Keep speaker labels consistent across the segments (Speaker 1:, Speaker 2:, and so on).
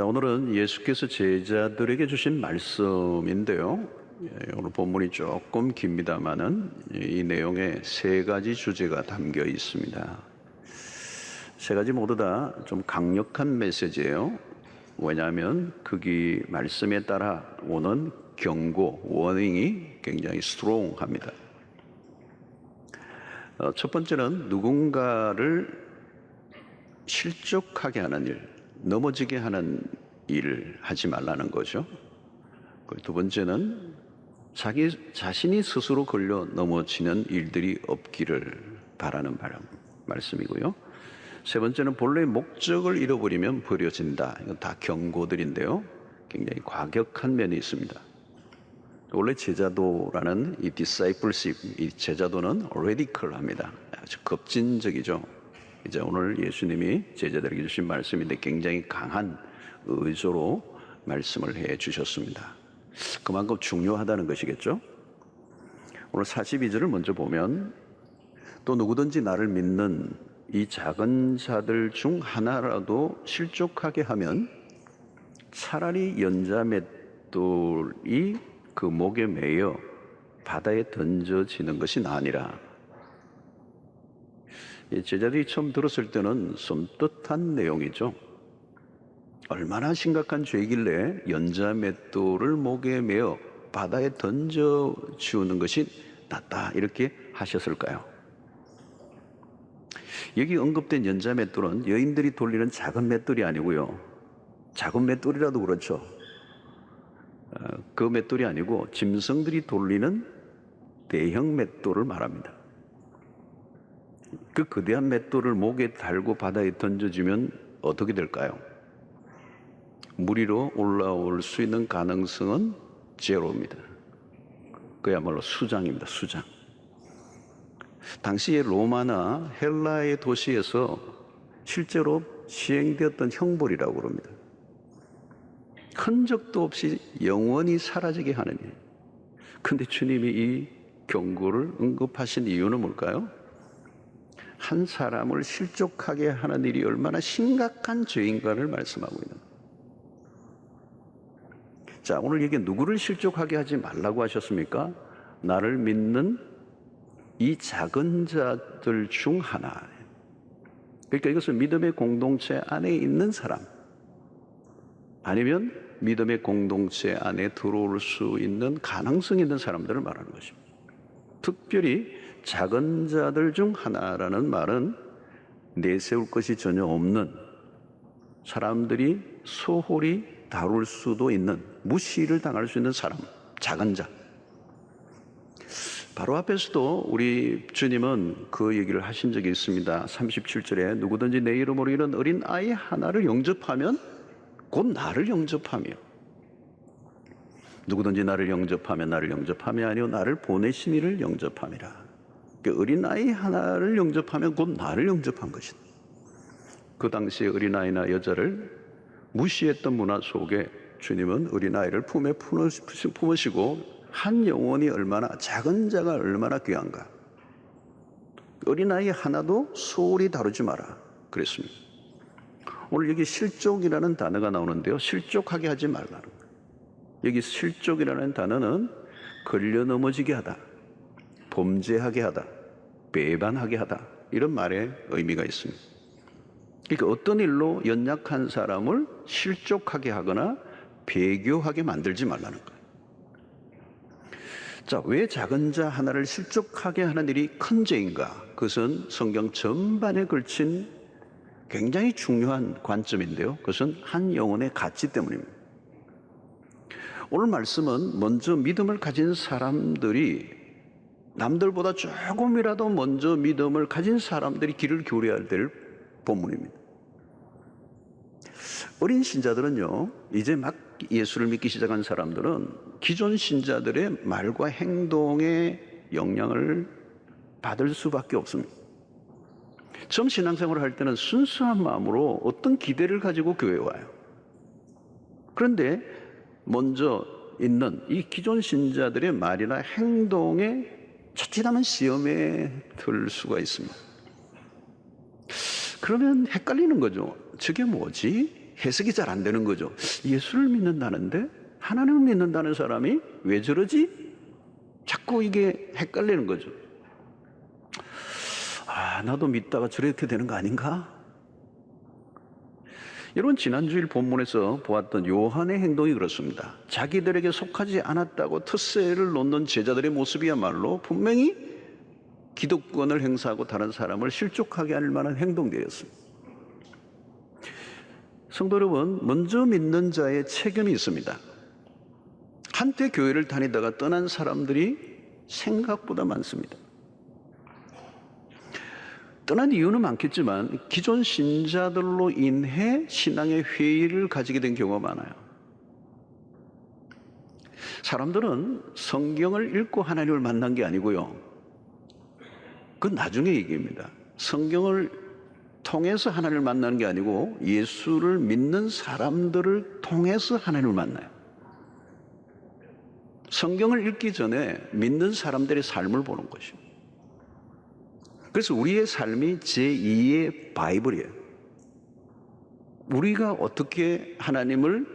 Speaker 1: 자, 오늘은 예수께서 제자들에게 주신 말씀인데요. 오늘 본문이 조금 깁니다만은 이 내용에 세 가지 주제가 담겨 있습니다. 세 가지 모두 다 좀 강력한 메시지예요. 왜냐하면 거기 말씀에 따라 오는 경고, 워닝이 굉장히 스트롱합니다. 첫 번째는 누군가를 실족하게 하는 일, 넘어지게 하는 일을 하지 말라는 거죠. 두 번째는 자기 자신이 스스로 걸려 넘어지는 일들이 없기를 바라는 말씀이고요. 세 번째는 본래의 목적을 잃어버리면 버려진다. 이건 다 경고들인데요. 굉장히 과격한 면이 있습니다. 원래 제자도라는 이 discipleship, 이 제자도는 radical합니다. 아주 급진적이죠. 이제 오늘 예수님이 제자들에게 주신 말씀인데 굉장히 강한 의조로 말씀을 해 주셨습니다. 그만큼 중요하다는 것이겠죠. 오늘 42절을 먼저 보면 또 누구든지 나를 믿는 이 작은 자들 중 하나라도 실족하게 하면 차라리 연자맷돌이 그 목에 매여 바다에 던져지는 것이 아니라. 제자들이 처음 들었을 때는 섬뜩한 내용이죠. 얼마나 심각한 죄이길래 연자맷돌을 목에 메어 바다에 던져주는 것이 낫다 이렇게 하셨을까요? 여기 언급된 연자맷돌은 여인들이 돌리는 작은 맷돌이 아니고요. 작은 맷돌이라도 그렇죠. 그 맷돌이 아니고 짐승들이 돌리는 대형 맷돌을 말합니다. 그 거대한 맷돌을 목에 달고 바다에 던져주면 어떻게 될까요? 물 위로 올라올 수 있는 가능성은 제로입니다. 그야말로 수장입니다. 수장. 당시의 로마나 헬라의 도시에서 실제로 시행되었던 형벌이라고 그럽니다. 흔적도 없이 영원히 사라지게 하는 일. 근데 주님이 이 경고를 언급하신 이유는 뭘까요? 한 사람을 실족하게 하는 일이 얼마나 심각한 죄인가를 말씀하고 있는 거예요. 자, 오늘 이게 누구를 실족하게 하지 말라고 하셨습니까? 나를 믿는 이 작은 자들 중 하나. 그러니까 이것은 믿음의 공동체 안에 있는 사람, 아니면 믿음의 공동체 안에 들어올 수 있는 가능성이 있는 사람들을 말하는 것입니다. 특별히 작은 자들 중 하나라는 말은 내세울 것이 전혀 없는, 사람들이 소홀히 다룰 수도 있는, 무시를 당할 수 있는 사람, 작은 자. 바로 앞에서도 우리 주님은 그 얘기를 하신 적이 있습니다. 37절에 누구든지 내 이름으로 이런 어린 아이 하나를 영접하면 곧 나를 영접하며, 누구든지 나를 영접하면 나를 영접함이 아니요 나를 보내신 이를 영접함이라. 그 어린 아이 하나를 영접하면 곧 나를 영접한 것이다. 그 당시에 어린 아이나 여자를 무시했던 문화 속에 주님은 어린 아이를 품에 품으시고 한 영혼이 얼마나, 작은 자가 얼마나 귀한가. 어린 아이 하나도 소홀히 다루지 마라 그랬습니다. 오늘 여기 실족이라는 단어가 나오는데요, 실족하게 하지 말라는 거예요. 여기 실족이라는 단어는 걸려 넘어지게 하다, 범죄하게 하다, 배반하게 하다, 이런 말의 의미가 있습니다. 그러니까 어떤 일로 연약한 사람을 실족하게 하거나 배교하게 만들지 말라는 거예요. 자, 왜 작은 자 하나를 실족하게 하는 일이 큰 죄인가? 그것은 성경 전반에 걸친 굉장히 중요한 관점인데요, 그것은 한 영혼의 가치 때문입니다. 오늘 말씀은 먼저 믿음을 가진 사람들이, 남들보다 조금이라도 먼저 믿음을 가진 사람들이 길을 기울여야 될 본문입니다. 어린 신자들은요, 이제 막 예수를 믿기 시작한 사람들은 기존 신자들의 말과 행동의 영향을 받을 수밖에 없습니다. 처음 신앙생활을 할 때는 순수한 마음으로 어떤 기대를 가지고 교회에 와요. 그런데 먼저 있는 이 기존 신자들의 말이나 행동에 자칫하면 시험에 들 수가 있습니다. 그러면 헷갈리는 거죠. 저게 뭐지? 해석이 잘 안 되는 거죠. 예수를 믿는다는데, 하나님을 믿는다는 사람이 왜 저러지? 자꾸 이게 헷갈리는 거죠. 아, 나도 믿다가 저렇게 되는 거 아닌가? 여러분, 지난주일 본문에서 보았던 요한의 행동이 그렇습니다. 자기들에게 속하지 않았다고 텃세를 놓는 제자들의 모습이야말로 분명히 기득권을 행사하고 다른 사람을 실족하게 할 만한 행동들이었습니다. 성도 여러분, 먼저 믿는 자의 책임이 있습니다. 한때 교회를 다니다가 떠난 사람들이 생각보다 많습니다. 떠난 이유는 많겠지만 기존 신자들로 인해 신앙의 회의를 가지게 된 경우가 많아요. 사람들은 성경을 읽고 하나님을 만난 게 아니고요, 그건 나중에 얘기입니다. 성경을 통해서 하나님을 만나는 게 아니고 예수를 믿는 사람들을 통해서 하나님을 만나요. 성경을 읽기 전에 믿는 사람들의 삶을 보는 것입니다. 그래서 우리의 삶이 제2의 바이블이에요. 우리가 어떻게 하나님을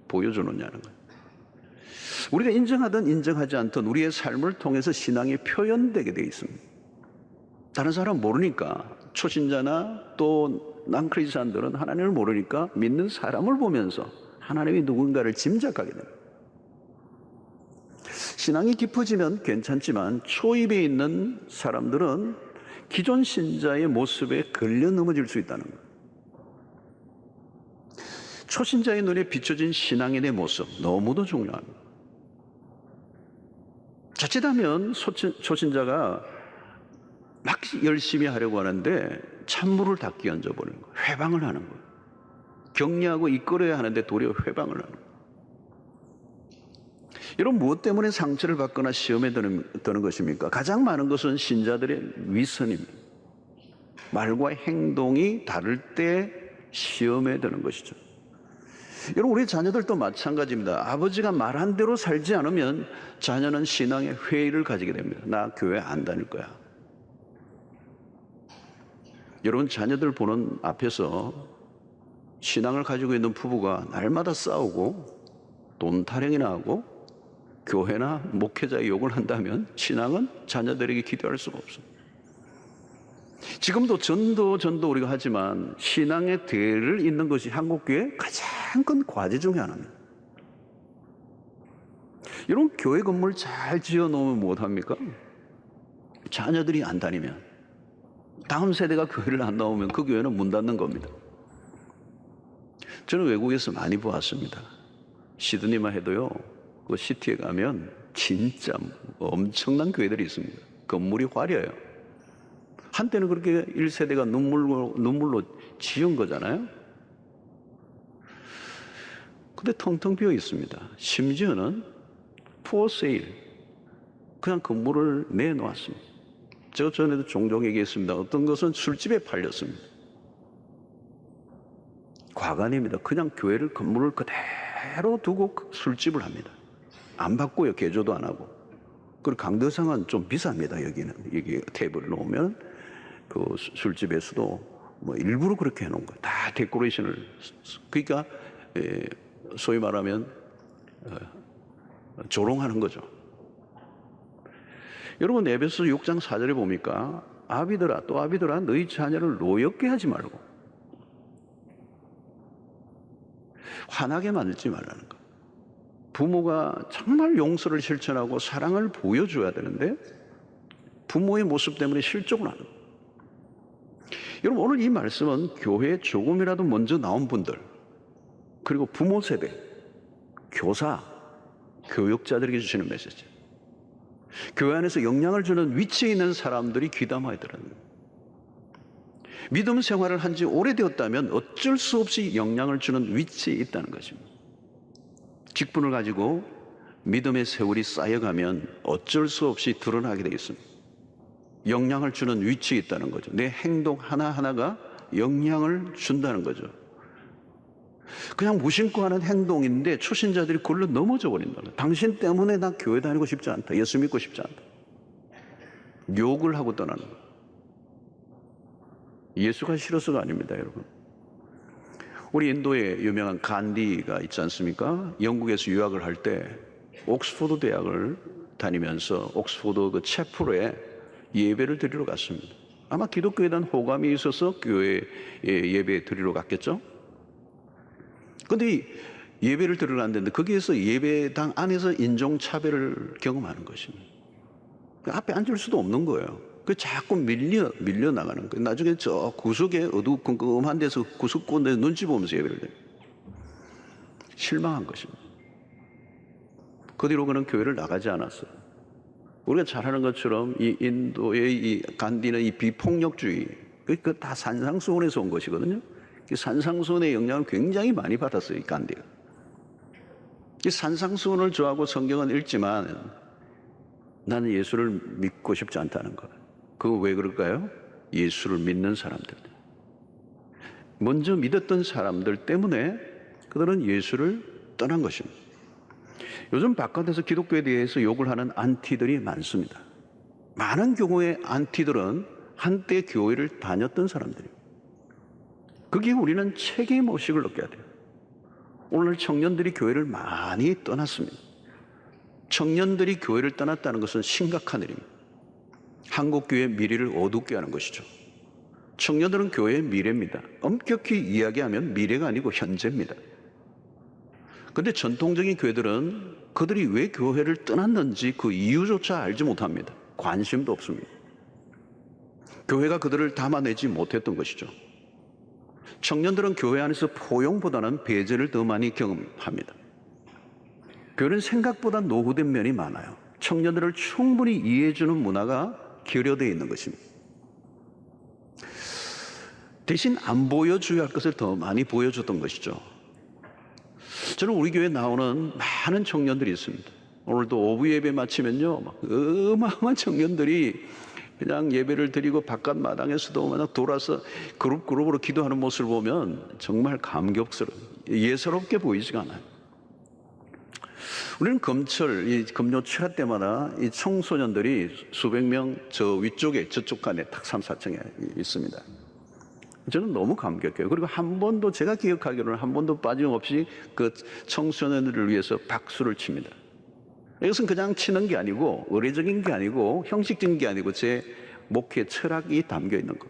Speaker 1: 보여주느냐는 거예요. 우리가 인정하든 인정하지 않든 우리의 삶을 통해서 신앙이 표현되게 되어 있습니다. 다른 사람 모르니까, 초신자나 또 난크리스찬들은 하나님을 모르니까 믿는 사람을 보면서 하나님이 누군가를 짐작하게 됩니다. 신앙이 깊어지면 괜찮지만 초입에 있는 사람들은 기존 신자의 모습에 걸려 넘어질 수 있다는 거예요. 초신자의 눈에 비춰진 신앙인의 모습, 너무도 중요합니다. 자칫하면 초신자가 막 열심히 하려고 하는데 찬물을 다 끼얹어 버리는 거예요. 회방을 하는 거예요. 격려하고 이끌어야 하는데 도리어 회방을 하는 거예요. 여러분, 무엇 때문에 상처를 받거나 시험에 드는 것입니까? 가장 많은 것은 신자들의 위선입니다. 말과 행동이 다를 때 시험에 드는 것이죠. 여러분, 우리 자녀들도 마찬가지입니다. 아버지가 말한 대로 살지 않으면 자녀는 신앙의 회의를 가지게 됩니다. 나 교회 안 다닐 거야. 여러분, 자녀들 보는 앞에서 신앙을 가지고 있는 부부가 날마다 싸우고 돈 타령이나 하고 교회나 목회자의 욕을 한다면 신앙은 자녀들에게 기대할 수가 없습니다. 지금도 전도 우리가 하지만 신앙의 대를 잇는 것이 한국교회의 가장 큰 과제 중에 하나입니다. 여러분, 교회 건물 잘 지어놓으면 못합니까? 자녀들이 안 다니면, 다음 세대가 교회를 안 나오면 그 교회는 문 닫는 겁니다. 저는 외국에서 많이 보았습니다. 시드니만 해도요, 그 시티에 가면 진짜 엄청난 교회들이 있습니다. 건물이 화려해요. 한때는 그렇게 1세대가 눈물로 지은 거잖아요. 근데 텅텅 비어 있습니다. 심지어는 for sale, 그냥 건물을 내놓았습니다. 제가 전에도 종종 얘기했습니다. 어떤 것은 술집에 팔렸습니다. 과간입니다. 그냥 교회를 건물을 그대로 두고 술집을 합니다. 안 받고요. 개조도 안 하고. 그리고 강도상은 좀 비쌉니다. 여기는. 여기 테이블을 놓으면 그 술집에서도 뭐 일부러 그렇게 해놓은 거예요. 다 데코레이션을. 그러니까 소위 말하면 조롱하는 거죠. 여러분, 에베소 6장 4절에 보니까 아비들아, 또 아비들아, 너희 자녀를 노엽게 하지 말고 화나게 만들지 말라는 거. 부모가 정말 용서를 실천하고 사랑을 보여줘야 되는데 부모의 모습 때문에 실족을 하는 거예요. 여러분, 오늘 이 말씀은 교회에 조금이라도 먼저 나온 분들, 그리고 부모 세대, 교사, 교육자들에게 주시는 메시지. 교회 안에서 영향을 주는 위치에 있는 사람들이 귀담아야 되는 거예요. 믿음 생활을 한 지 오래되었다면 어쩔 수 없이 영향을 주는 위치에 있다는 것입니다. 직분을 가지고 믿음의 세월이 쌓여가면 어쩔 수 없이 드러나게 되겠습니다. 영향을 주는 위치에 있다는 거죠. 내 행동 하나하나가 영향을 준다는 거죠. 그냥 무심코 하는 행동인데 초신자들이 굴러 넘어져 버린다는 거예요. 당신 때문에 나 교회 다니고 싶지 않다. 예수 믿고 싶지 않다. 욕을 하고 떠나는 거예요. 예수가 싫어서가 아닙니다, 여러분. 우리 인도에 유명한 간디가 있지 않습니까? 영국에서 유학을 할 때 옥스포드 대학을 다니면서 옥스포드 그 채플에 예배를 드리러 갔습니다. 아마 기독교에 대한 호감이 있어서 교회에 예배 드리러 갔겠죠? 근데 이 예배를 드리러 갔는데 거기에서 예배당 안에서 인종차별을 경험하는 것입니다. 앞에 앉을 수도 없는 거예요. 그 자꾸 밀려 나가는 거예요. 나중에 저 구석에 어두컴컴한 데서 구석군데 눈치 보면서 예배를 드려요. 실망한 것입니다. 그 뒤로 그는 교회를 나가지 않았어요. 우리가 잘 아는 것처럼 이 인도의 이 간디는 이 비폭력주의, 그 다 산상수훈에서 온 것이거든요. 이 산상수훈의 영향을 굉장히 많이 받았어요, 이 간디가. 이 산상수훈을 좋아하고 성경은 읽지만 나는 예수를 믿고 싶지 않다는 거예요. 그거 왜 그럴까요? 예수를 믿는 사람들, 먼저 믿었던 사람들 때문에 그들은 예수를 떠난 것입니다. 요즘 바깥에서 기독교에 대해서 욕을 하는 안티들이 많습니다. 많은 경우의 안티들은 한때 교회를 다녔던 사람들이에요. 거기에 우리는 책임의식을 느껴야 돼요. 오늘 청년들이 교회를 많이 떠났습니다. 청년들이 교회를 떠났다는 것은 심각한 일입니다. 한국교회의 미래를 어둡게 하는 것이죠. 청년들은 교회의 미래입니다. 엄격히 이야기하면 미래가 아니고 현재입니다. 그런데 전통적인 교회들은 그들이 왜 교회를 떠났는지 그 이유조차 알지 못합니다. 관심도 없습니다. 교회가 그들을 담아내지 못했던 것이죠. 청년들은 교회 안에서 포용보다는 배제를 더 많이 경험합니다. 교회는 생각보다 노후된 면이 많아요. 청년들을 충분히 이해해주는 문화가 결여되어 있는 것입니다. 대신 안 보여줘야 할 것을 더 많이 보여줬던 것이죠. 저는 우리 교회에 나오는 많은 청년들이 있습니다. 오늘도 오후 예배 마치면요, 어마어마한 청년들이 그냥 예배를 드리고 바깥 마당에서도 그냥 돌아서 그룹으로 기도하는 모습을 보면 정말 감격스러워요. 예사롭게 보이지가 않아요. 우리는 이 금요 7화 때마다 이 청소년들이 수백 명 저 위쪽에 저쪽 간에 딱 3, 4층에 있습니다. 저는 너무 감격해요. 그리고 한 번도 제가 기억하기로는 한 번도 빠짐없이 그 청소년들을 위해서 박수를 칩니다. 이것은 그냥 치는 게 아니고 의례적인 게 아니고 형식적인 게 아니고 제 목회 철학이 담겨 있는 것.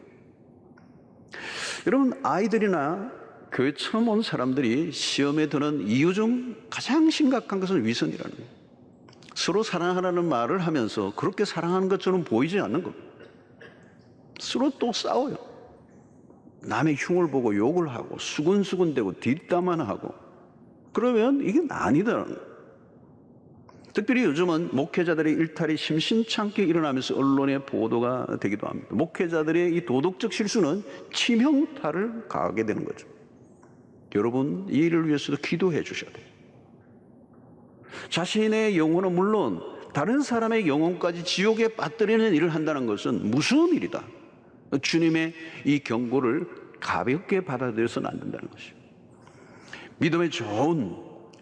Speaker 1: 여러분, 아이들이나 교회 처음 온 사람들이 시험에 드는 이유 중 가장 심각한 것은 위선이라는 거예요. 서로 사랑하라는 말을 하면서 그렇게 사랑하는 것처럼 보이지 않는 것. 서로 또 싸워요. 남의 흉을 보고 욕을 하고 수근수근대고 뒷담화나 하고, 그러면 이게 아니다라는 거예요. 특별히 요즘은 목회자들의 일탈이 심심찮게 일어나면서 언론에 보도가 되기도 합니다. 목회자들의 이 도덕적 실수는 치명타를 가하게 되는 거죠. 여러분, 이 일을 위해서도 기도해 주셔야 돼요. 자신의 영혼은 물론 다른 사람의 영혼까지 지옥에 빠뜨리는 일을 한다는 것은 무서운 일이다. 주님의 이 경고를 가볍게 받아들여서는 안 된다는 것이죠. 믿음의 좋은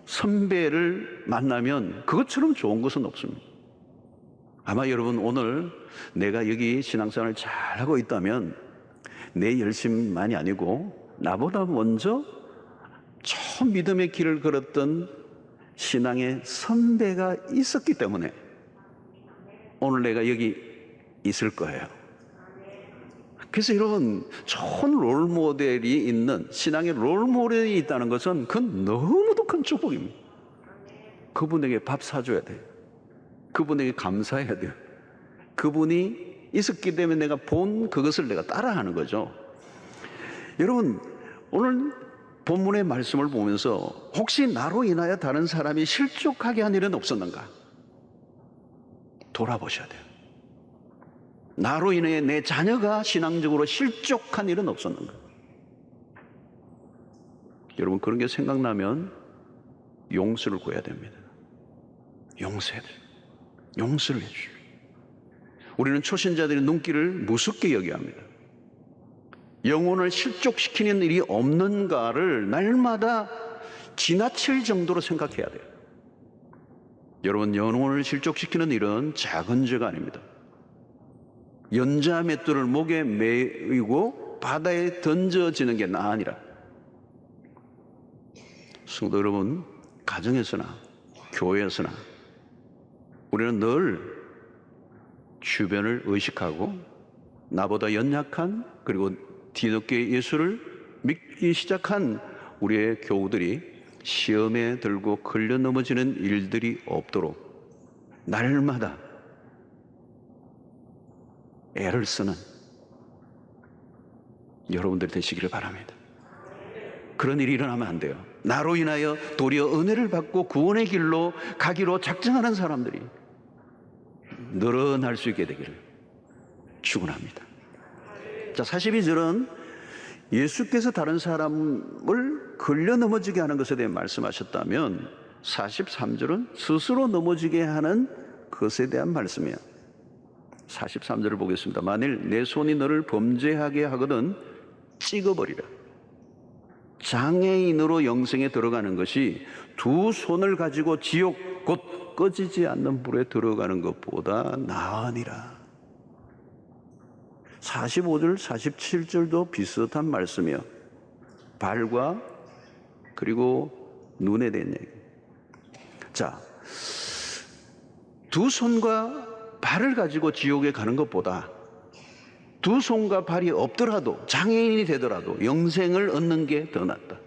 Speaker 1: 선배를 만나면 그것처럼 좋은 것은 없습니다. 아마 여러분, 오늘 내가 여기 신앙생활을 잘하고 있다면 내 열심만이 아니고 나보다 먼저 처음 믿음의 길을 걸었던 신앙의 선배가 있었기 때문에 오늘 내가 여기 있을 거예요. 그래서 여러분, 좋은 롤모델이 있는, 신앙의 롤모델이 있다는 것은 그건 너무도 큰 축복입니다. 그분에게 밥 사줘야 돼요. 그분에게 감사해야 돼요. 그분이 있었기 때문에 내가 본 그것을 내가 따라하는 거죠. 여러분, 오늘 본문의 말씀을 보면서 혹시 나로 인하여 다른 사람이 실족하게 한 일은 없었는가? 돌아보셔야 돼요. 나로 인해 내 자녀가 신앙적으로 실족한 일은 없었는가? 여러분, 그런 게 생각나면 용서를 구해야 됩니다. 용서해야 돼요. 용서를 해주십시오. 우리는 초신자들의 눈길을 무섭게 여겨야 합니다. 영혼을 실족시키는 일이 없는가를 날마다 지나칠 정도로 생각해야 돼요. 여러분, 영혼을 실족시키는 일은 작은 죄가 아닙니다. 연자맷돌을 목에 매이고 바다에 던져지는 게 아니라, 성도 여러분, 가정에서나 교회에서나 우리는 늘 주변을 의식하고 나보다 연약한, 그리고 뒤늦게 예수를 믿기 시작한 우리의 교우들이 시험에 들고 걸려 넘어지는 일들이 없도록 날마다 애를 쓰는 여러분들 되시기를 바랍니다. 그런 일이 일어나면 안 돼요. 나로 인하여 도리어 은혜를 받고 구원의 길로 가기로 작정하는 사람들이 늘어날 수 있게 되기를 축원합니다. 자, 42절은 예수께서 다른 사람을 걸려 넘어지게 하는 것에 대해 말씀하셨다면 43절은 스스로 넘어지게 하는 것에 대한 말씀이에요. 43절을 보겠습니다. 만일 내 손이 너를 범죄하게 하거든 찍어버리라. 장애인으로 영생에 들어가는 것이 두 손을 가지고 지옥 곧 꺼지지 않는 불에 들어가는 것보다 나으니라. 45절, 47절도 비슷한 말씀이요. 발과 그리고 눈에 대한 얘기. 자, 두 손과 발을 가지고 지옥에 가는 것보다 두 손과 발이 없더라도 장애인이 되더라도 영생을 얻는 게 더 낫다.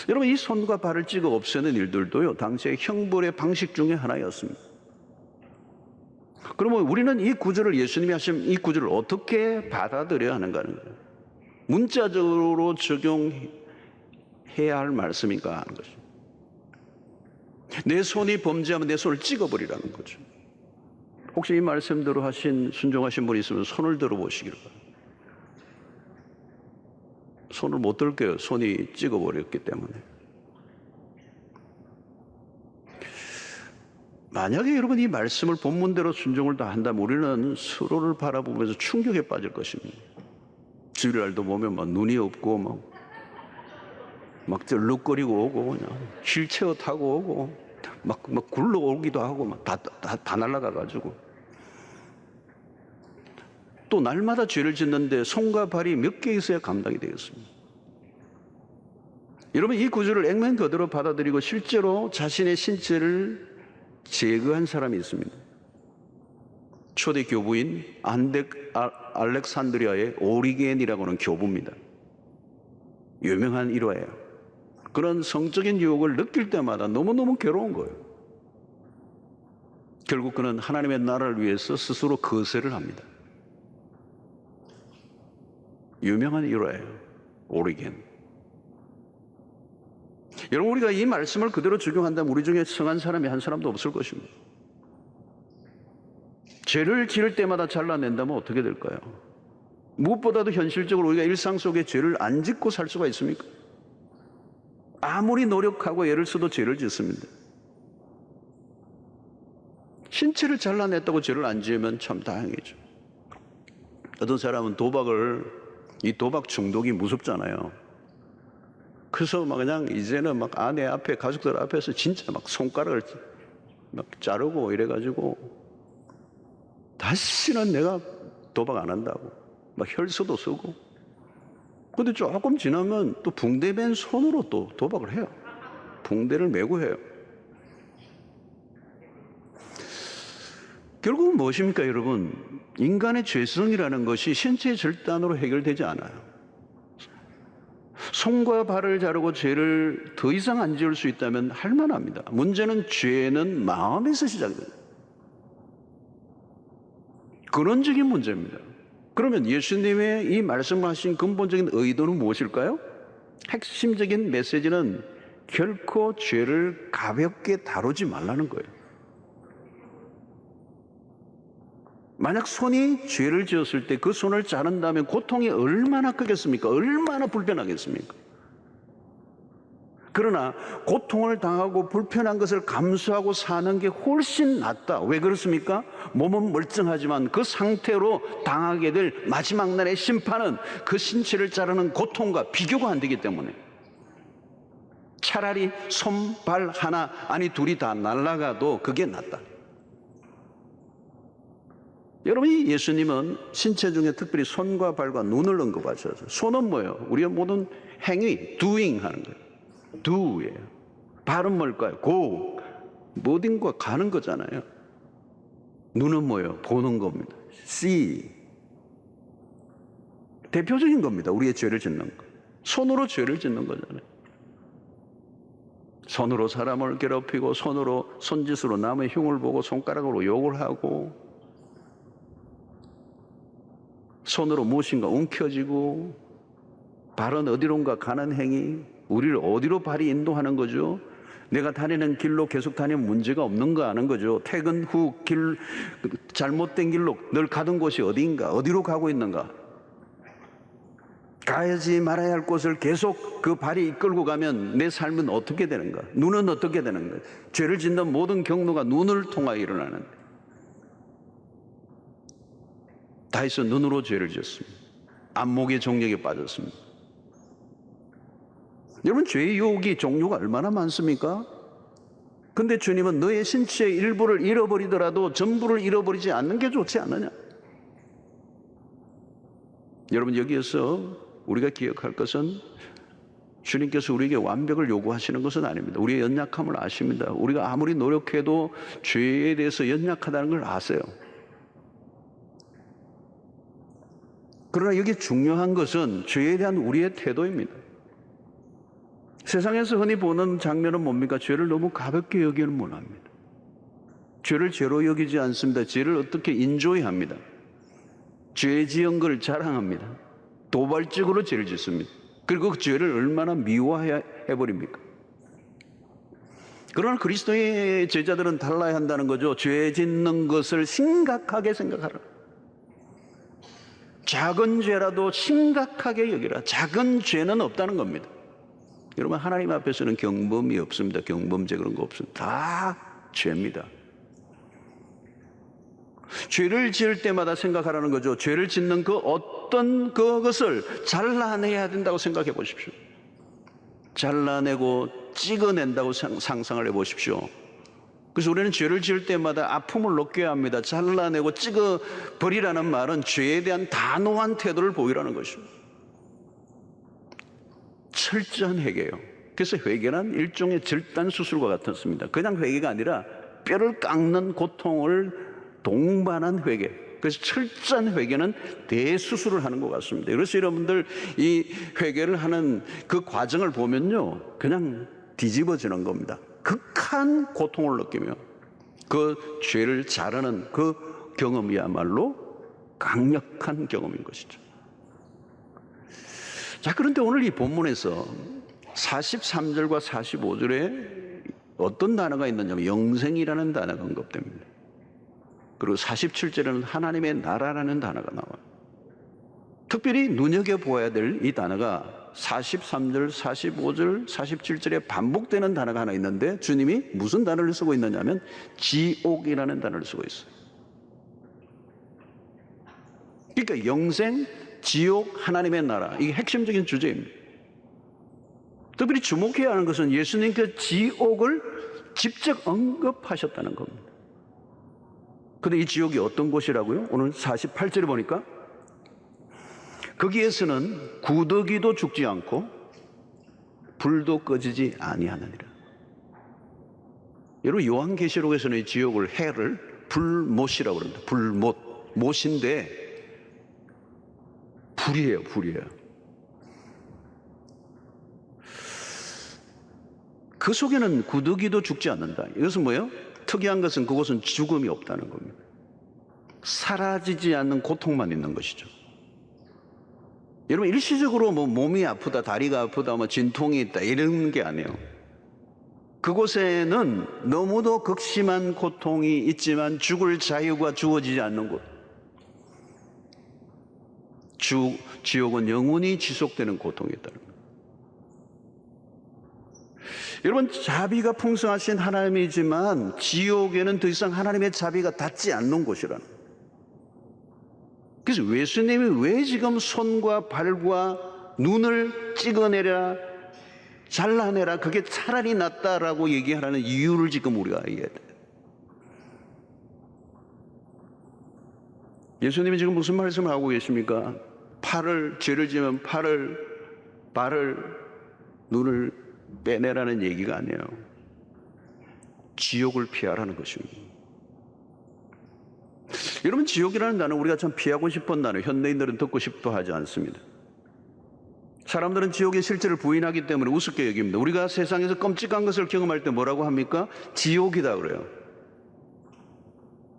Speaker 1: 여러분, 이 손과 발을 찍어 없애는 일들도요, 당시의 형벌의 방식 중에 하나였습니다. 그러면 우리는 이 구절을, 예수님이 하신 이 구절을 어떻게 받아들여야 하는가 하는 거예요. 문자적으로 적용해야 할 말씀인가 하는 거죠. 내 손이 범죄하면 내 손을 찍어버리라는 거죠. 혹시 이 말씀대로 하신 순종하신 분이 있으면 손을 들어보시기를 바랍니다. 손을 못 들게요. 손이 찍어버렸기 때문에. 만약에 여러분 이 말씀을 본문대로 순종을 다 한다면 우리는 서로를 바라보면서 충격에 빠질 것입니다. 주일날도 보면 막 눈이 없고 막 쩔룩거리고 오고 그냥 휠체어 타고 오고 막 굴러오기도 하고 막 다 날아가가지고 또 날마다 죄를 짓는데 손과 발이 몇 개 있어야 감당이 되겠습니다. 여러분, 이 구절을 액면 그대로 받아들이고 실제로 자신의 신체를 제거한 사람이 있습니다. 초대 교부인 알렉산드리아의 오리겐이라고 하는 교부입니다. 유명한 일화예요. 그런 성적인 유혹을 느낄 때마다 너무너무 괴로운 거예요. 결국 그는 하나님의 나라를 위해서 스스로 거세를 합니다. 유명한 일화예요. 오리겐. 여러분, 우리가 이 말씀을 그대로 적용한다면 우리 중에 성한 사람이 한 사람도 없을 것입니다. 죄를 지을 때마다 잘라낸다면 어떻게 될까요? 무엇보다도 현실적으로 우리가 일상 속에 죄를 안 짓고 살 수가 있습니까? 아무리 노력하고 애를 써도 죄를 짓습니다. 신체를 잘라냈다고 죄를 안 지으면 참 다행이죠. 어떤 사람은 이 도박 중독이 무섭잖아요. 그래서 그냥 이제는 아내 앞에, 가족들 앞에서 진짜 손가락을 자르고 이래가지고 다시는 내가 도박 안 한다고 혈서도 쓰고. 근데 조금 지나면 또 붕대 맨 손으로 또 도박을 해요. 붕대를 메고 해요. 결국은 무엇입니까, 여러분? 인간의 죄성이라는 것이 신체의 절단으로 해결되지 않아요. 손과 발을 자르고 죄를 더 이상 안 지을 수 있다면 할 만합니다. 문제는 죄는 마음에서 시작됩니다. 근원적인 문제입니다. 그러면 예수님의 이 말씀하신 근본적인 의도는 무엇일까요? 핵심적인 메시지는 결코 죄를 가볍게 다루지 말라는 거예요. 만약 손이 죄를 지었을 때 그 손을 자른다면 고통이 얼마나 크겠습니까? 얼마나 불편하겠습니까? 그러나 고통을 당하고 불편한 것을 감수하고 사는 게 훨씬 낫다. 왜 그렇습니까? 몸은 멀쩡하지만 그 상태로 당하게 될 마지막 날의 심판은 그 신체를 자르는 고통과 비교가 안 되기 때문에 차라리 손, 발 하나, 아니 둘이 다 날아가도 그게 낫다. 여러분, 이 예수님은 신체 중에 특별히 손과 발과 눈을 언급하셔서, 손은 뭐예요? 우리의 모든 행위, doing 하는 거예요. do예요. 발은 뭘까요? go. 어딘가 가는 거잖아요. 눈은 뭐예요? 보는 겁니다. see. 대표적인 겁니다. 우리의 죄를 짓는 거. 손으로 죄를 짓는 거잖아요. 손으로 사람을 괴롭히고, 손짓으로 남의 흉을 보고, 손가락으로 욕을 하고, 손으로 무엇인가 움켜쥐고, 발은 어디론가 가는 행위, 우리를 어디로 발이 인도하는 거죠? 내가 다니는 길로 계속 다니면 문제가 없는가 하는 거죠. 퇴근 후 잘못된 길로 늘 가던 곳이 어디인가, 어디로 가고 있는가. 가야지 말아야 할 곳을 계속 그 발이 이끌고 가면 내 삶은 어떻게 되는가? 눈은 어떻게 되는가? 죄를 짓는 모든 경로가 눈을 통하여 일어나는. 다윗은 눈으로 죄를 지었습니다. 안목의 종력에 빠졌습니다. 여러분, 죄의 유혹이 종류가 얼마나 많습니까? 근데 주님은 너의 신체의 일부를 잃어버리더라도 전부를 잃어버리지 않는 게 좋지 않느냐? 여러분, 여기에서 우리가 기억할 것은 주님께서 우리에게 완벽을 요구하시는 것은 아닙니다. 우리의 연약함을 아십니다. 우리가 아무리 노력해도 죄에 대해서 연약하다는 걸 아세요. 그러나 여기 중요한 것은 죄에 대한 우리의 태도입니다. 세상에서 흔히 보는 장면은 뭡니까? 죄를 너무 가볍게 여기는 못합니다. 죄를 죄로 여기지 않습니다. 죄를 어떻게 인조이합니다. 죄 지은 걸 자랑합니다. 도발적으로 죄를 짓습니다. 그리고 그 죄를 얼마나 미워해버립니까? 그러나 그리스도의 제자들은 달라야 한다는 거죠. 죄 짓는 것을 심각하게 생각하라. 작은 죄라도 심각하게 여기라. 작은 죄는 없다는 겁니다. 여러분, 하나님 앞에서는 경범이 없습니다. 경범죄 그런 거 없습니다. 다 죄입니다. 죄를 지을 때마다 생각하라는 거죠. 죄를 짓는 그 어떤 그것을 잘라내야 된다고 생각해 보십시오. 잘라내고 찍어낸다고 상상을 해 보십시오. 그래서 우리는 죄를 지을 때마다 아픔을 느껴야 합니다. 잘라내고 찍어버리라는 말은 죄에 대한 단호한 태도를 보이라는 것이죠. 철저한 회개예요. 그래서 회개는 일종의 절단 수술과 같았습니다. 그냥 회개가 아니라 뼈를 깎는 고통을 동반한 회개. 그래서 철저한 회개는 대수술을 하는 것 같습니다. 그래서 여러분들 이 회개를 하는 그 과정을 보면요, 그냥 뒤집어지는 겁니다. 극한 고통을 느끼며 그 죄를 자르는 그 경험이야말로 강력한 경험인 것이죠. 자, 그런데 오늘 이 본문에서 43절과 45절에 어떤 단어가 있느냐면 영생이라는 단어가 언급됩니다. 그리고 47절에는 하나님의 나라라는 단어가 나와요. 특별히 눈여겨보아야 될 이 단어가 43절, 45절, 47절에 반복되는 단어가 하나 있는데 주님이 무슨 단어를 쓰고 있느냐면 지옥이라는 단어를 쓰고 있어요. 그러니까 영생, 지옥, 하나님의 나라, 이게 핵심적인 주제입니다. 특별히 주목해야 하는 것은 예수님께서 지옥을 직접 언급하셨다는 겁니다. 그런데 이 지옥이 어떤 곳이라고요? 오늘 48절에 보니까 거기에서는 구더기도 죽지 않고 불도 꺼지지 아니하느니라. 여러분, 요한계시록에서는 이 지옥을 해를 불못이라고 그럽니다. 불못, 못인데 불이에요. 불이에요. 그 속에는 구더기도 죽지 않는다. 이것은 뭐예요? 특이한 것은 그곳은 죽음이 없다는 겁니다. 사라지지 않는 고통만 있는 것이죠. 여러분, 일시적으로 뭐 몸이 아프다, 다리가 아프다, 뭐 진통이 있다 이런 게 아니에요. 그곳에는 너무도 극심한 고통이 있지만 죽을 자유가 주어지지 않는 곳. 지옥은 영원히 지속되는 고통이 있다는 거예요. 여러분, 자비가 풍성하신 하나님이지만 지옥에는 더 이상 하나님의 자비가 닿지 않는 곳이라는 거예요. 그래서 예수님이 왜 지금 손과 발과 눈을 찍어내라, 잘라내라, 그게 차라리 낫다라고 얘기하라는 이유를 지금 우리가 이해해야 돼요. 예수님이 지금 무슨 말씀을 하고 계십니까? 죄를 지으면 발을, 눈을 빼내라는 얘기가 아니에요. 지옥을 피하라는 것입니다. 여러분, 지옥이라는 단어 우리가 참 피하고 싶은 단어, 현대인들은 듣고 싶어 하지 않습니다. 사람들은 지옥의 실체를 부인하기 때문에 우습게 여깁니다. 우리가 세상에서 끔찍한 것을 경험할 때 뭐라고 합니까? 지옥이다 그래요.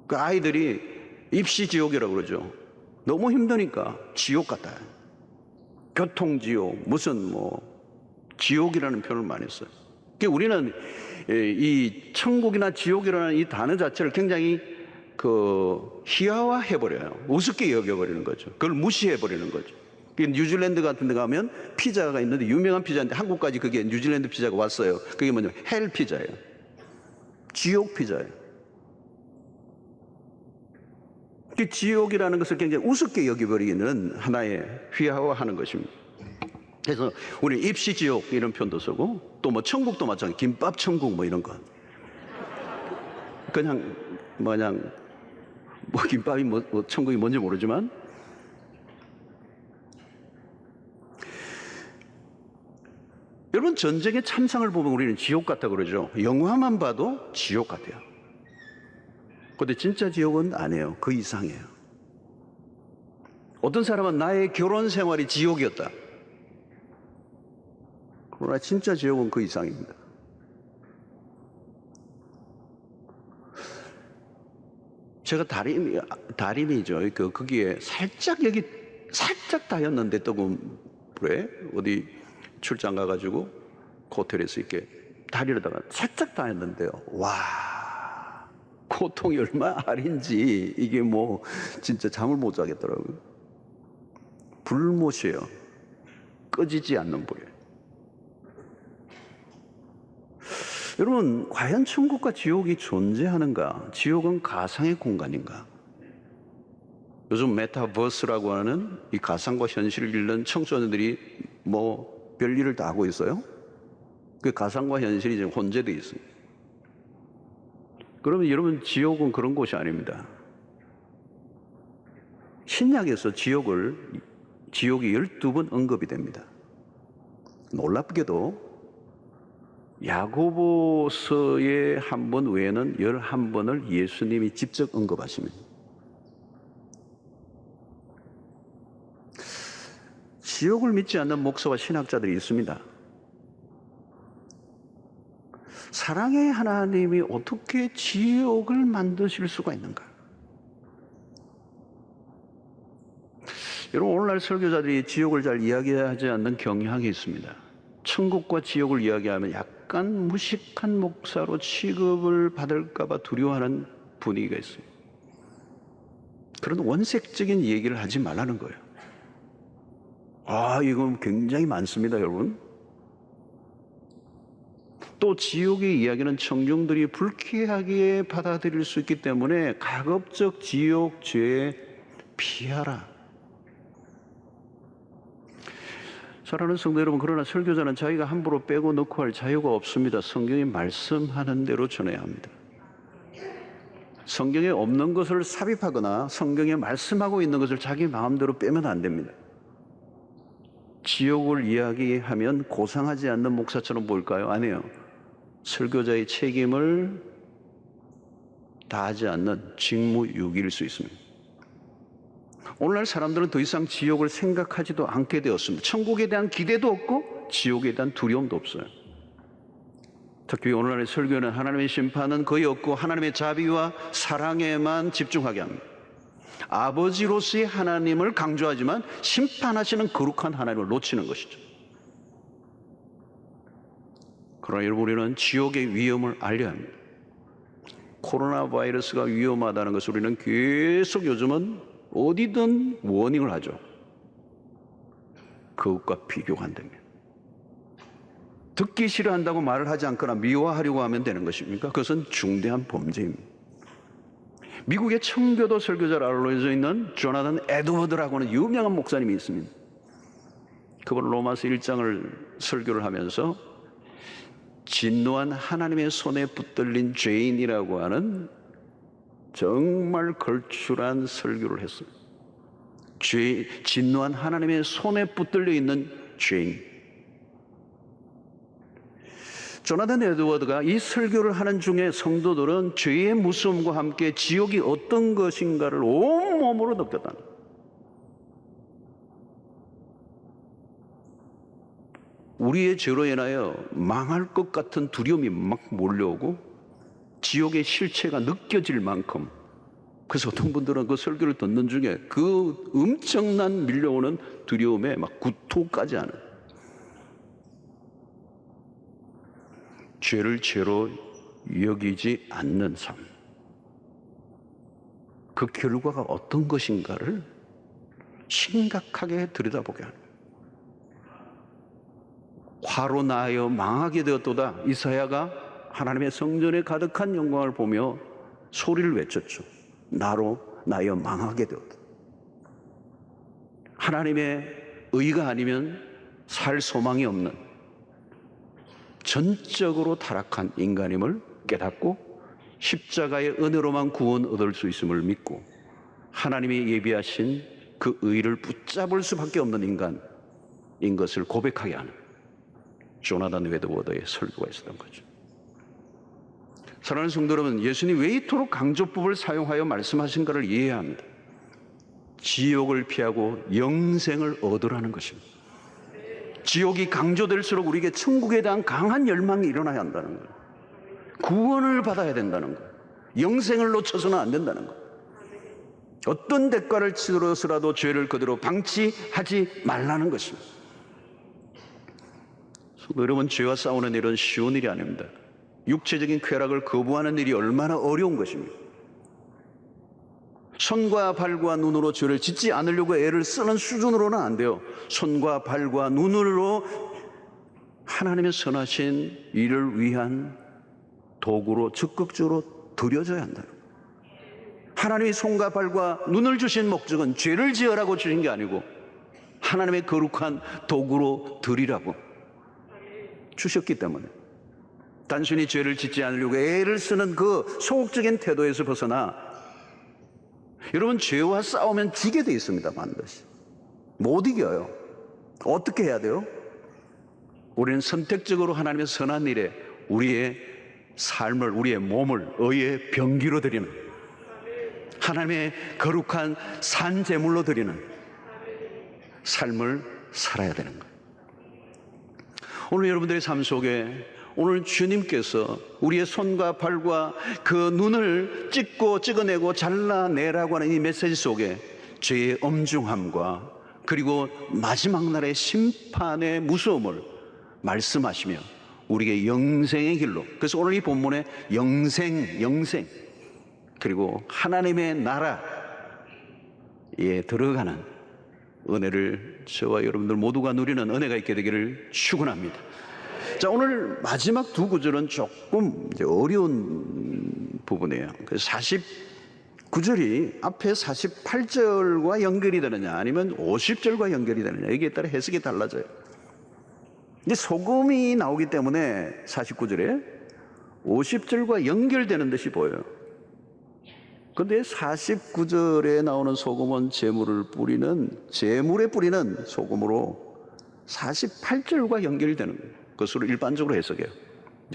Speaker 1: 그 아이들이 입시 지옥이라고 그러죠. 너무 힘드니까 지옥 같다. 교통지옥, 무슨 지옥이라는 표현을 많이 써요. 그러니까 우리는 이 천국이나 지옥이라는 이 단어 자체를 굉장히 희화화해버려요. 우습게 여겨버리는 거죠. 그걸 무시해버리는 거죠. 뉴질랜드 같은 데 가면 피자가 있는데 유명한 피자인데 한국까지 그게 뉴질랜드 피자가 왔어요. 그게 뭐냐면 헬 피자예요. 지옥 피자예요. 그 지옥이라는 것을 굉장히 우습게 여겨버리는 하나의 휘하화하는 것입니다. 그래서 우리 입시 지옥 이런 표현도 쓰고 또 천국도 마찬가지, 김밥 천국 이런 거. 그냥 김밥이 천국이 뭔지 모르지만 여러분, 전쟁의 참상을 보면 우리는 지옥 같다 그러죠. 영화만 봐도 지옥 같아요. 근데 진짜 지옥은 아니에요. 그 이상이에요. 어떤 사람은 나의 결혼 생활이 지옥이었다. 그러나 진짜 지옥은 그 이상입니다. 제가 다림이죠. 거기에 살짝 닿였는데, 그래? 어디 출장 가가지고 그 호텔에서 이렇게 다리로다가 살짝 닿였는데요. 와, 고통이 얼마나 아린지 이게 뭐 진짜 잠을 못 자겠더라고요. 불못이에요. 꺼지지 않는 불이에요. 여러분, 과연 천국과 지옥이 존재하는가? 지옥은 가상의 공간인가? 요즘 메타버스라고 하는 이 가상과 현실을 잃는 청소년들이 뭐 별일을 다 하고 있어요. 그 가상과 현실이 지금 혼재되어 있습니다. 그러면 여러분, 지옥은 그런 곳이 아닙니다. 신약에서 지옥이 12번 언급이 됩니다. 놀랍게도 야고보서의 한 번 외에는 11번을 예수님이 직접 언급하십니다. 지옥을 믿지 않는 목사와 신학자들이 있습니다. 사랑의 하나님이 어떻게 지옥을 만드실 수가 있는가? 여러분, 오늘날 설교자들이 지옥을 잘 이야기하지 않는 경향이 있습니다. 천국과 지옥을 이야기하면 약간 무식한 목사로 취급을 받을까 봐 두려워하는 분위기가 있습니다. 그런 원색적인 얘기를 하지 말라는 거예요. 이건 굉장히 많습니다, 여러분. 또 지옥의 이야기는 청중들이 불쾌하게 받아들일 수 있기 때문에 가급적 지옥 죄에 피하라. 사랑하는 성도 여러분, 그러나 설교자는 자기가 함부로 빼고 넣고 할 자유가 없습니다. 성경이 말씀하는 대로 전해야 합니다. 성경에 없는 것을 삽입하거나 성경에 말씀하고 있는 것을 자기 마음대로 빼면 안 됩니다. 지옥을 이야기하면 고상하지 않는 목사처럼 보일까요? 아니에요. 설교자의 책임을 다하지 않는 직무유기일 수 있습니다. 오늘날 사람들은 더 이상 지옥을 생각하지도 않게 되었습니다. 천국에 대한 기대도 없고 지옥에 대한 두려움도 없어요. 특히 오늘날의 설교는 하나님의 심판은 거의 없고 하나님의 자비와 사랑에만 집중하게 합니다. 아버지로서의 하나님을 강조하지만 심판하시는 거룩한 하나님을 놓치는 것이죠. 그러나 여러분, 우리는 지옥의 위험을 알려야 합니다. 코로나 바이러스가 위험하다는 것을 우리는 계속 요즘은 어디든 워닝을 하죠. 그것과 비교가 안 됩니다. 듣기 싫어한다고 말을 하지 않거나 미워하려고 하면 되는 것입니까? 그것은 중대한 범죄입니다. 미국의 청교도 설교자로 알려져 있는 조나단 에드워드라고 하는 유명한 목사님이 있습니다. 그분은 로마서 1장을 설교를 하면서 진노한 하나님의 손에 붙들린 죄인이라고 하는 정말 걸출한 설교를 했어요. 진노한 하나님의 손에 붙들려 있는 죄인. 조나단 에드워드가 이 설교를 하는 중에 성도들은 죄의 무서움과 함께 지옥이 어떤 것인가를 온몸으로 느꼈다. 우리의 죄로 인하여 망할 것 같은 두려움이 막 몰려오고 지옥의 실체가 느껴질 만큼, 그래서 어떤 분들은 그 설교를 듣는 중에 그 엄청난 밀려오는 두려움에 막 구토까지 하는, 죄를 죄로 여기지 않는 삶, 그 결과가 어떤 것인가를 심각하게 들여다보게 합니다. 화로 나여 망하게 되었도다. 이사야가 하나님의 성전에 가득한 영광을 보며 소리를 외쳤죠. 나로 나여 망하게 되었다. 하나님의 의가 아니면 살 소망이 없는 전적으로 타락한 인간임을 깨닫고 십자가의 은혜로만 구원 얻을 수 있음을 믿고 하나님이 예비하신 그 의를 붙잡을 수밖에 없는 인간인 것을 고백하게 하는, 조나단 웨드워드의 설교가 있었던 거죠. 사랑하는 성도 여러분, 예수님이 왜 이토록 강조법을 사용하여 말씀하신가를 이해해야 합니다. 지옥을 피하고 영생을 얻으라는 것입니다. 지옥이 강조될수록 우리에게 천국에 대한 강한 열망이 일어나야 한다는 거예요. 구원을 받아야 된다는 거예요. 영생을 놓쳐서는 안 된다는 거예요. 어떤 대가를 치르서라도 죄를 그대로 방치하지 말라는 것입니다. 여러분, 죄와 싸우는 일은 쉬운 일이 아닙니다. 육체적인 쾌락을 거부하는 일이 얼마나 어려운 것입니다. 손과 발과 눈으로 죄를 짓지 않으려고 애를 쓰는 수준으로는 안 돼요. 손과 발과 눈으로 하나님의 선하신 일을 위한 도구로 적극적으로 들여져야 한다는 거예요. 하나님이 손과 발과 눈을 주신 목적은 죄를 지으라고 주신 게 아니고 하나님의 거룩한 도구로 드리라고 주셨기 때문에 단순히 죄를 짓지 않으려고 애를 쓰는 그 소극적인 태도에서 벗어나, 여러분, 죄와 싸우면 지게 돼 있습니다. 반드시 못 이겨요. 어떻게 해야 돼요? 우리는 선택적으로 하나님의 선한 일에 우리의 삶을, 우리의 몸을 의의 병기로 드리는, 하나님의 거룩한 산제물로 드리는 삶을 살아야 되는 거예요. 오늘 여러분들의 삶 속에 오늘 주님께서 우리의 손과 발과 그 눈을 찍어내고 잘라내라고 하는 이 메시지 속에 죄의 엄중함과 그리고 마지막 날의 심판의 무서움을 말씀하시며 우리에게 영생의 길로, 그래서 오늘 이 본문에 영생 그리고 하나님의 나라에 들어가는 은혜를 저와 여러분들 모두가 누리는 은혜가 있게 되기를 축원합니다. 자, 오늘 마지막 두 구절은 조금 어려운 부분이에요. 49절이 앞에 48절과 연결이 되느냐 아니면 50절과 연결이 되느냐, 여기에 따라 해석이 달라져요. 근데 소금이 나오기 때문에 49절에 50절과 연결되는 듯이 보여요. 그런데 49절에 나오는 소금은 재물에 뿌리는 소금으로 48절과 연결되는 거예요. 그것으로 일반적으로 해석해요.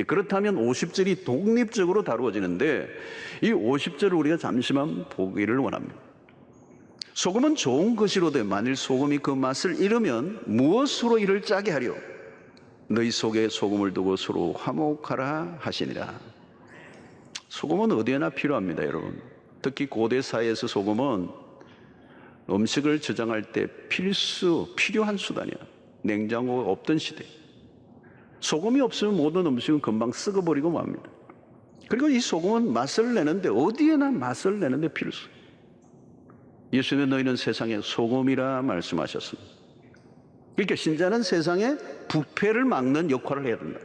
Speaker 1: 그렇다면 50절이 독립적으로 다루어지는데 이 50절을 우리가 잠시만 보기를 원합니다. 소금은 좋은 것이로되 만일 소금이 그 맛을 잃으면 무엇으로 이를 짜게 하려? 너희 속에 소금을 두고 서로 화목하라 하시니라. 소금은 어디에나 필요합니다, 여러분. 특히 고대 사회에서 소금은 음식을 저장할 때 필요한 수단이야. 냉장고가 없던 시대. 소금이 없으면 모든 음식은 금방 썩어버리고 맙니다. 그리고 이 소금은 맛을 내는데, 어디에나 맛을 내는데 필수. 예수님은 너희는 세상의 소금이라 말씀하셨습니다. 그러니까 신자는 세상에 부패를 막는 역할을 해야 된다.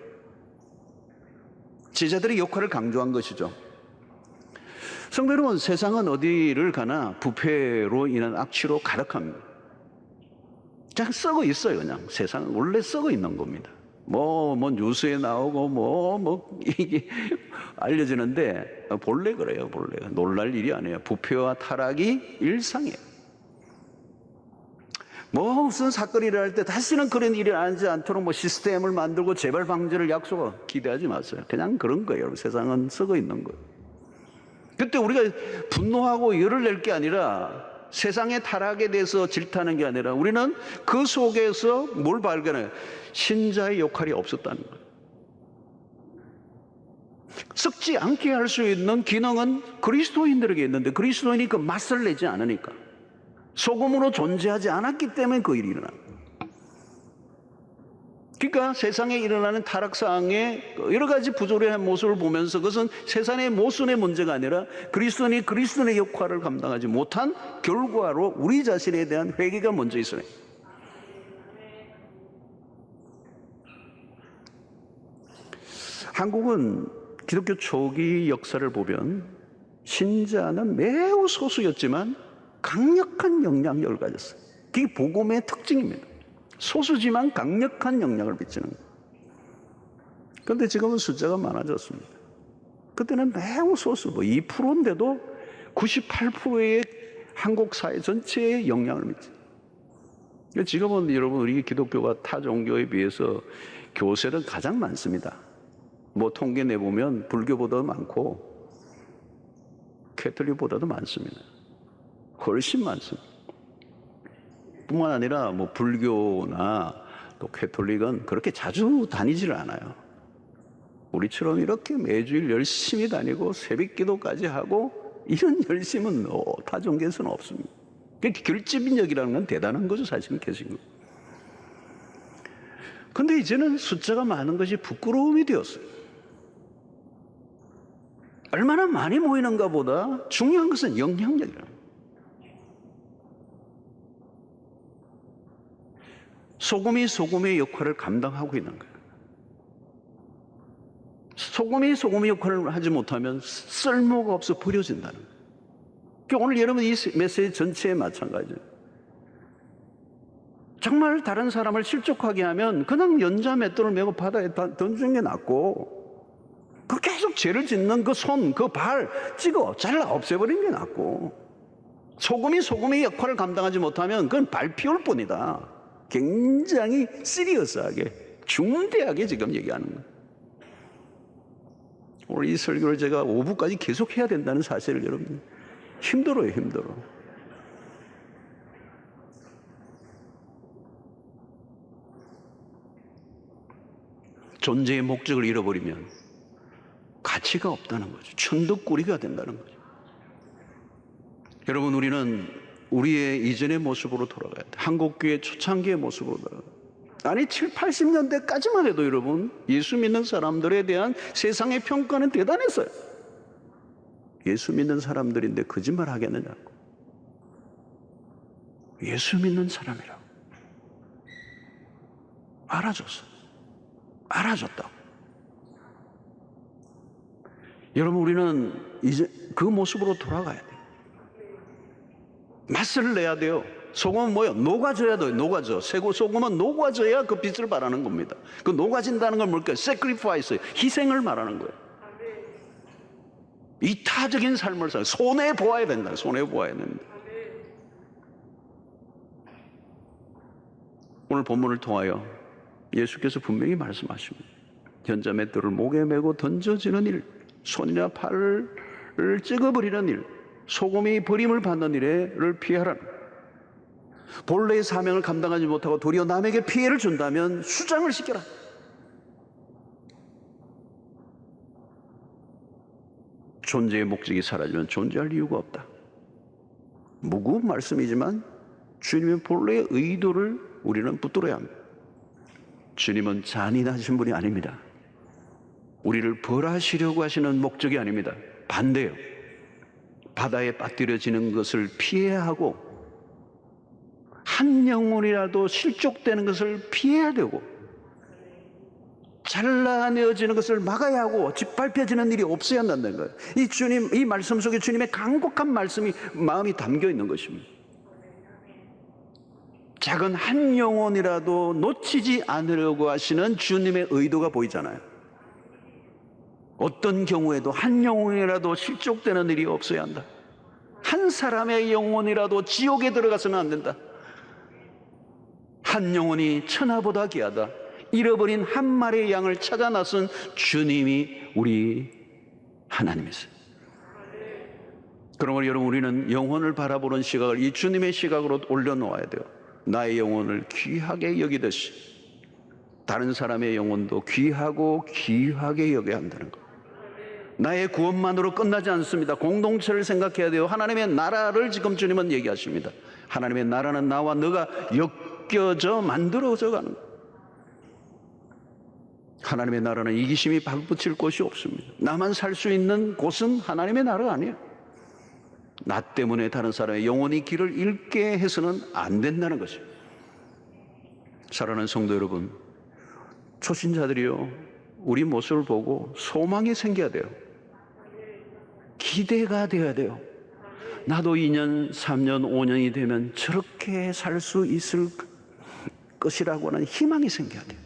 Speaker 1: 제자들의 역할을 강조한 것이죠. 성도 여러분, 세상은 어디를 가나 부패로 인한 악취로 가득합니다. 그냥 썩어 있어요. 그냥 세상은 원래 썩어 있는 겁니다. 뭐 뉴스에 나오고 이게 알려지는데 본래 그래요. 본래 놀랄 일이 아니에요. 부패와 타락이 일상이에요. 무슨 사건이 일어날 때 다시는 그런 일이 일어나지 않도록 시스템을 만들고 재발 방지를 기대하지 마세요. 그냥 그런 거예요. 세상은 썩어 있는 거예요. 그때 우리가 분노하고 열을 낼 게 아니라, 세상의 타락에 대해서 질타하는 게 아니라, 우리는 그 속에서 뭘 발견해요? 신자의 역할이 없었다는 거예요. 썩지 않게 할 수 있는 기능은 그리스도인들에게 있는데, 그리스도인이 그 맛을 내지 않으니까, 소금으로 존재하지 않았기 때문에 그 일이 일어납니다. 그러니까 세상에 일어나는 타락사항의 여러 가지 부조리한 모습을 보면서 그것은 세상의 모순의 문제가 아니라 그리스도인이 그리스도인의 역할을 감당하지 못한 결과로 우리 자신에 대한 회개가 먼저 있어요. 한국은 기독교 초기 역사를 보면 신자는 매우 소수였지만 강력한 영향력을 가졌어요. 그게 복음의 특징입니다. 소수지만 강력한 영향을 미치는 거예요. 그런데 지금은 숫자가 많아졌습니다. 그때는 매우 소수, 지금은 여러분 우리 기독교가 타 종교에 비해서 교세는 가장 많습니다. 뭐 통계 내보면 불교보다 많고 캐톨릭보다도 많습니다. 훨씬 많습니다. 뿐만 아니라 뭐 불교나 또 캐톨릭은 그렇게 자주 다니질 않아요. 우리처럼 이렇게 매주일 열심히 다니고 새벽기도까지 하고 이런 열심은 타 종교에서는 없습니다. 결집력이라는 건 대단한 거죠, 사실은 계신 거. 근데 이제는 숫자가 많은 것이 부끄러움이 되었어요. 얼마나 많이 모이는가 보다 중요한 것은 영향력이라는 거예요. 소금이 소금의 역할을 감당하고 있는 거예요. 소금이 소금의 역할을 하지 못하면 쓸모가 없어 버려진다는 거예요. 오늘 여러분 이 메시지 전체에 마찬가지예요. 정말 다른 사람을 실족하게 하면 그냥 연자 맷돌을 메고 바다에 던지는 게 낫고, 그 계속 죄를 짓는 그 손, 그 발 잘라 없애버리는 게 낫고, 소금이 소금의 역할을 감당하지 못하면 그건 발 피울 뿐이다. 굉장히 시리어스하게, 중대하게 지금 얘기하는 거예요. 오늘 이 설교를 제가 오후까지 계속 해야 된다는 사실을 여러분 힘들어요. 존재의 목적을 잃어버리면 가치가 없다는 거죠. 천덕꾸리가 된다는 거죠. 여러분, 우리는 우리의 이전의 모습으로 돌아가야 돼. 한국교회 초창기의 모습으로 돌아가야 돼. 아니 7, 80년대까지만 해도 여러분, 예수 믿는 사람들에 대한 세상의 평가는 대단했어요. 예수 믿는 사람들인데 거짓말 하겠느냐고. 예수 믿는 사람이라고 알아줬다고. 여러분, 우리는 이제 그 모습으로 돌아가야 돼요. 맛을 내야 돼요. 소금은 뭐예요? 녹아져야 돼요. 녹아져. 소금은 녹아져야 그 빛을 발하는 겁니다. 그 녹아진다는 건 뭘까요? sacrifice, 희생을 말하는 거예요. 이타적인 삶을 살아요. 손해보아야 된다. 손해보아야 된다. 오늘 본문을 통하여 예수께서 분명히 말씀하십니다. 연자 맷돌을 목에 메고 던져지는 일, 손이나 팔을 찍어버리는 일, 소금이 버림을 받는 일을 피하라는, 본래의 사명을 감당하지 못하고 도리어 남에게 피해를 준다면 수장을 시켜라. 존재의 목적이 사라지면 존재할 이유가 없다. 무거운 말씀이지만 주님의 본래의 의도를 우리는 붙들어야 합니다. 주님은 잔인하신 분이 아닙니다. 우리를 벌하시려고 하시는 목적이 아닙니다. 반대요. 바다에 빠뜨려지는 것을 피해야 하고, 한 영혼이라도 실족되는 것을 피해야 되고, 잘라내어지는 것을 막아야 하고, 짓밟혀지는 일이 없어야 한다는 거예요. 이 말씀 속에 주님의 간곡한 마음이 담겨 있는 것입니다. 작은 한 영혼이라도 놓치지 않으려고 하시는 주님의 의도가 보이잖아요. 어떤 경우에도 한 영혼이라도 실족되는 일이 없어야 한다. 한 사람의 영혼이라도 지옥에 들어가서는 안 된다. 한 영혼이 천하보다 귀하다. 잃어버린 한 마리의 양을 찾아 나선 주님이 우리 하나님이세요. 그러므로 여러분, 우리는 영혼을 바라보는 시각을 이 주님의 시각으로 올려놓아야 돼요. 나의 영혼을 귀하게 여기듯이 다른 사람의 영혼도 귀하게 여겨야 한다는 것. 나의 구원만으로 끝나지 않습니다. 공동체를 생각해야 돼요. 하나님의 나라를 지금 주님은 얘기하십니다. 하나님의 나라는 나와 너가 엮여져 만들어져 가는 것. 하나님의 나라는 이기심이 발붙일 곳이 없습니다. 나만 살 수 있는 곳은 하나님의 나라가 아니에요. 나 때문에 다른 사람의 영혼이 길을 잃게 해서는 안 된다는 것이에요. 사랑하는 성도 여러분, 초신자들이요, 우리 모습을 보고 소망이 생겨야 돼요. 기대가 되어야 돼요. 나도 2년, 3년, 5년이 되면 저렇게 살 수 있을 것이라고 하는 희망이 생겨야 돼요.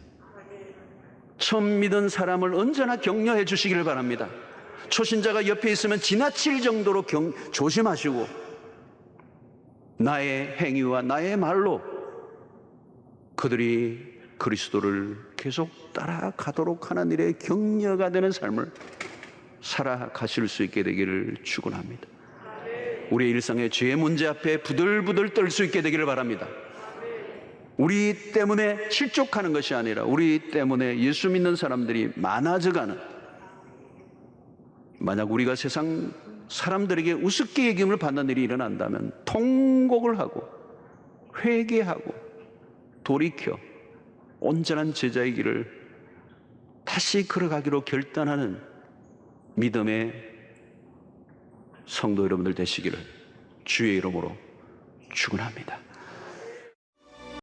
Speaker 1: 처음 믿은 사람을 언제나 격려해 주시기를 바랍니다. 초신자가 옆에 있으면 지나칠 정도로 조심하시고, 나의 행위와 나의 말로 그들이 그리스도를 계속 따라가도록 하는 일에 격려가 되는 삶을 살아가실 수 있게 되기를 축원합니다. 우리의 일상의 죄의 문제 앞에 부들부들 떨 수 있게 되기를 바랍니다. 우리 때문에 실족하는 것이 아니라 우리 때문에 예수 믿는 사람들이 많아져가는, 만약 우리가 세상 사람들에게 우습게 여김을 받는 일이 일어난다면 통곡을 하고 회개하고 돌이켜 온전한 제자의 길을 다시 걸어가기로 결단하는 믿음의 성도 여러분들 되시기를 주의 이름으로 축원합니다.